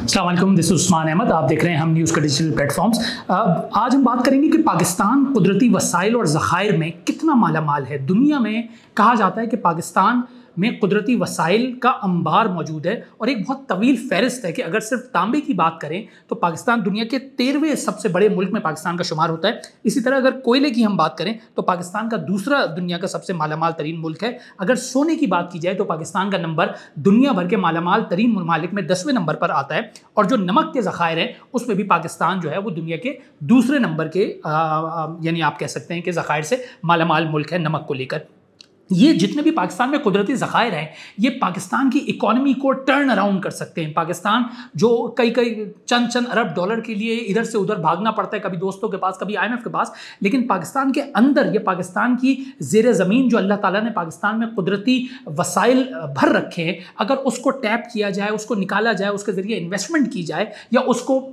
अस्सलाम वालेकुम, दिस उस्मान अहमद। आप देख रहे हैं हम न्यूज़ के डिजिटल प्लेटफॉर्म्स। आज हम बात करेंगे कि पाकिस्तान कुदरती वसाइल और ज़खायर में कितना मालामाल है। दुनिया में कहा जाता है कि पाकिस्तान में कुदरती वसाइल का अंबार मौजूद है और एक बहुत तवील फहरिस्त है कि अगर सिर्फ तांबे की बात करें तो पाकिस्तान दुनिया के 13वें सबसे बड़े मुल्क में पाकिस्तान का शुमार होता है। इसी तरह अगर कोयले की हम बात करें तो पाकिस्तान का दूसरा दुनिया का सबसे मालामाल तरीन मुल्क है। अगर सोने की बात की जाए तो पाकिस्तान का नंबर दुनिया भर के मालामाल तरीन ममालिक में 10वें नंबर पर आता है। और जो नमक के ज़खायर हैं उसमें भी पाकिस्तान जो है वो दुनिया के दूसरे नंबर के यानी आप कह सकते हैं कि ज़खायर से मालामाल मुल्क है नमक को लेकर। ये जितने भी पाकिस्तान में कुदरती ज़खायर हैं ये पाकिस्तान की इकॉनमी को टर्न अराउंड कर सकते हैं। पाकिस्तान जो कई चंद अरब डॉलर के लिए इधर से उधर भागना पड़ता है, कभी दोस्तों के पास कभी IMF के पास, लेकिन पाकिस्तान के अंदर ये पाकिस्तान की ज़ेर ज़मीन जो अल्लाह ताला ने पाकिस्तान में कुदरती वसाइल भर रखे हैं, अगर उसको टैप किया जाए, उसको निकाला जाए, उसके ज़रिए इन्वेस्टमेंट की जाए या उसको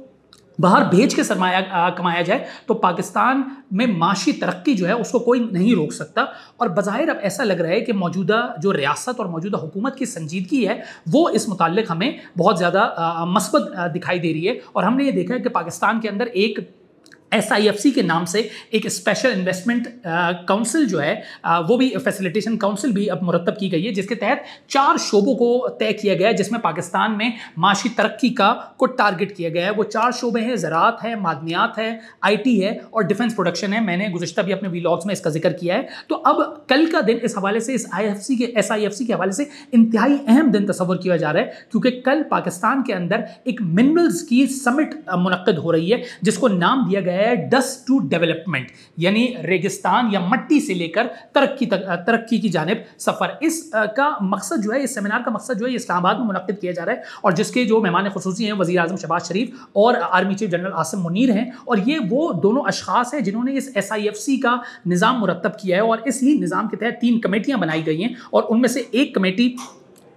बाहर भेज के सरमाया कमाया जाए तो पाकिस्तान में माशी तरक्की जो है उसको कोई नहीं रोक सकता। और बज़ाहिर अब ऐसा लग रहा है कि मौजूदा जो रियासत और मौजूदा हुकूमत की संजीदगी है वो इस मुताल्लिक हमें बहुत ज़्यादा मस्बत दिखाई दे रही है। और हमने ये देखा है कि पाकिस्तान के अंदर एक SIFC के नाम से एक स्पेशल इन्वेस्टमेंट काउंसिल जो है वो भी फैसिलिटेशन काउंसिल भी अब मुरतब की गई है, जिसके तहत 4 शोबों को तय किया गया है जिसमें पाकिस्तान में माशी तरक्की को टारगेट किया गया है। वो 4 शोबे हैं, ज़राअत है, मादनियात है, IT है और डिफेंस प्रोडक्शन है। मैंने गुज़िश्ता भी अपने व्लॉग्स में इसका जिक्र किया है। तो अब कल का दिन इस हवाले से इस SIFC के हवाले से इंतहाई अहम दिन तस्वर किया जा रहा है, क्योंकि कल पाकिस्तान के अंदर एक मिनरल्स की समिट मुनक्किद हो रही है जिसको नाम दिया गया है डस्ट टू डेवलपमेंट, यानी रेगिस्तान या मट्टी से लेकर तरक्की की जानिब सफर। इस का मकसद जो है, इस सेमिनार का मकसद जो है इस्लामाबाद में मुनक्किद किया जा रहा है और जिसके जो मेहमान खुसूसी हैं वज़ीर आज़म शहबाज शरीफ और army chief general Asim Munir हैं। और ये वो दोनों अशखास हैं जिन्होंने इस SIFC का निज़ाम मुरतब किया है और इसी निज़ाम के तहत 3 कमेटियाँ बनाई गई हैं और उनमें से एक कमेटी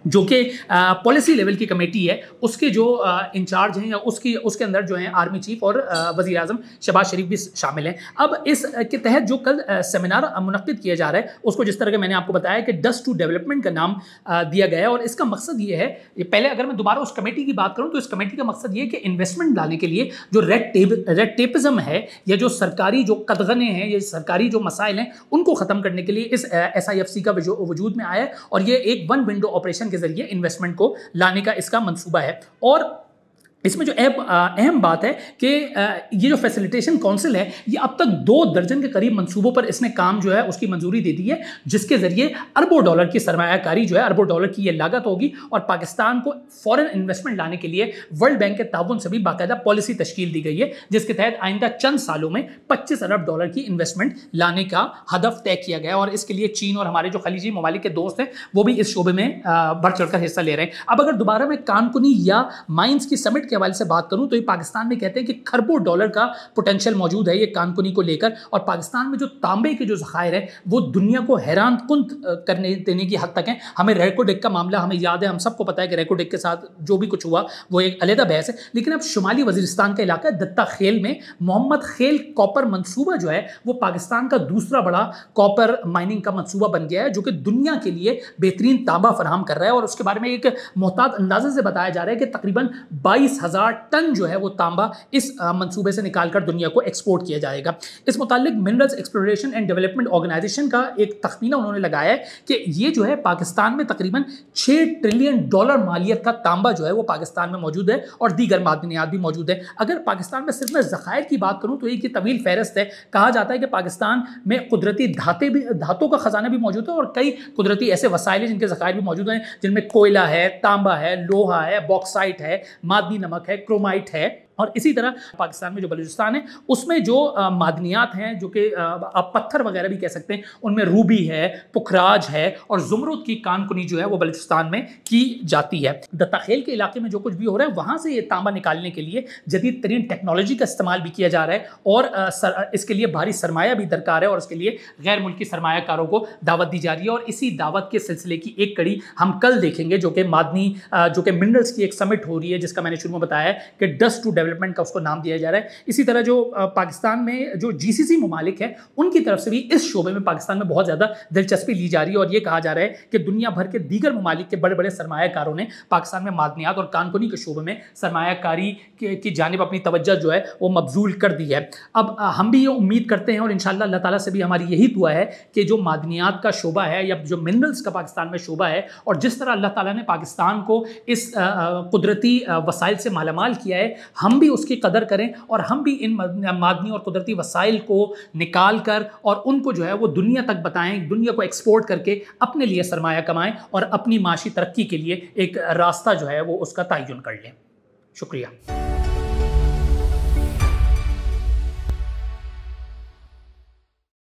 जो कि पॉलिसी लेवल की कमेटी है उसके जो इंचार्ज हैं या उसके अंदर जो हैं आर्मी चीफ और वज़ीर आज़म शहबाज शरीफ भी शामिल हैं। अब इस के तहत जो कल सेमिनार मुनक्किद किया जा रहा है उसको जिस तरह के मैंने आपको बताया कि डस्ट टू डेवलपमेंट का नाम दिया गया है। और इसका मकसद ये है, पहले अगर मैं दोबारा उस कमेटी की बात करूँ तो इस कमेटी का मकसद ये है कि इन्वेस्टमेंट लाने के लिए जो रेड टेपिज्म है या जो सरकारी जो कदगने हैं या सरकारी जो मसाइल हैं उनको ख़त्म करने के लिए इस SIFC का वजूद में आया है और ये एक 1 विंडो ऑपरेशन के जरिए इन्वेस्टमेंट को लाने का इसका मंसूबा है। और इसमें जो अहम बात है कि ये जो फैसिलिटेशन काउंसिल है ये अब तक 2 दर्जन के करीब मंसूबों पर इसने काम जो है उसकी मंजूरी दे दी है, जिसके ज़रिए अरबों डॉलर की सरमायाकारी जो है, अरबों डॉलर की ये लागत होगी और पाकिस्तान को फ़ॉरेन इन्वेस्टमेंट लाने के लिए वर्ल्ड बैंक के ताउन से भी बाकायदा पॉलिसी तश्कील दी गई है, जिसके तहत आइंदा चंद सालों में 25 अरब डॉलर की इन्वेस्टमेंट लाने का हदफ तय किया गया। और इसके लिए चीन और हमारे जो खलीजी ममालिक के दोस्त हैं वो भी इस शोबे में बढ़ चढ़ कर हिस्सा ले रहे हैं। अब अगर दोबारा मैं कानकुनी या माइंस की समिट के हवाले से बात करूं तो ये पाकिस्तान में कहते हैं कि खरबों डॉलर का पोटेंशियल मौजूद है ये कानकुनी को लेकर। और पाकिस्तान में जो तांबे के जो ज़खायर है वो दुनिया को हैरान कुन करने देने की हद तक है। हमें रेकोडेक का मामला हमें याद है, हम सबको पता है कि रेकोडेक के साथ जो भी कुछ हुआ वो एक अलहदा बहस है। लेकिन अब शुमाली वजीरिस्तान का इलाका दत्ता खेल में मोहम्मद खेल कॉपर मंसूबा जो है वो पाकिस्तान का दूसरा बड़ा कॉपर माइनिंग का मंसूबा बन गया है जो कि दुनिया के लिए बेहतरीन तांबा फराहम कर रहा है। और उसके बारे में एक मोहतात अंदाजे से बताया जा रहा है कि तकरीबन 22,000 टन जो है वो तांबा इस मंसूबे से निकालकर दुनिया को एक्सपोर्ट किया जाएगा। इस मुतालिक minerals exploration and development organisation का एक तखमीना उन्होंने लगाया है कि ये जो है पाकिस्तान में तकरीबन $6 ट्रिलियन मालियत का तांबा जो है वो पाकिस्तान में मौजूद है और दीगर मादनियात भी मौजूद है। अगर पाकिस्तान में सिर्फ मैं ज़खायर की बात करूँ तो एक ये तवील फहरिस्त है। कहा जाता है कि पाकिस्तान में कुदरती धातों का ख़जाना भी मौजूद है और कई कुदरती ऐसे वसाइल हैं जिनके ज़खायर भी मौजूद हैं, जिनमें कोयला है, तांबा है, लोहा है, बॉक्साइट है, मादनी नमक है, क्रोमाइट है। और इसी तरह पाकिस्तान में जो बलूचिस्तान है उसमें जो मादनियात हैं जो कि आप पत्थर वगैरह भी कह सकते हैं, उनमें रूबी है, पुखराज है और जुमरुद की कानकुनी जो है वो बलूचिस्तान में की जाती है। दत्ताखेल के इलाके में जो कुछ भी हो रहा है वहाँ से ये तांबा निकालने के लिए जदीद तरीन टेक्नोलॉजी का इस्तेमाल भी किया जा रहा है और इसके लिए भारी सरमाया भी दरकार है और उसके लिए गैर मुल्की सरमायाकारों को दावत दी जा रही है। और इसी दावत के सिलसिले की एक कड़ी हम कल देखेंगे जो कि मिनरल्स की एक समिट हो रही है जिसका मैंने शुरू में बताया कि डस्ट टू डेवलपमेंट का उसको नाम दिया जा रहा है। इसी तरह जो पाकिस्तान में जो GCC ममालिक है उनकी तरफ से भी इस शोबे में पाकिस्तान में बहुत ज़्यादा दिलचस्पी ली जा रही है और ये कहा जा रहा है कि दुनिया भर के दीगर ममालिक के बड़े बड़े सरमायाकारों ने पाकिस्तान में मादनियात और कानकुनी के शोबे में सरमायाकारी की जानिब अपनी तवज्जो जो है वो मबजूल कर दी है। अब हम भी ये उम्मीद करते हैं और इंशाअल्लाह अल्लाह ताला से भी हमारी यही दुआ है कि जो मादनियात का शोबा है या जो मिनरल्स का पाकिस्तान में शोबा है और जिस तरह अल्लाह ताला ने पाकिस्तान को इस कुदरती वसाइल से मालामाल किया है, हम भी उसकी कदर करें और हम भी इन मादनी और कुदरती वसाइल को निकाल कर और उनको जो है वो दुनिया तक बताएं, दुनिया को एक्सपोर्ट करके अपने लिए सरमाया कमाएं और अपनी माशी तरक्की के लिए एक रास्ता जो है वो उसका तयन कर लें। शुक्रिया।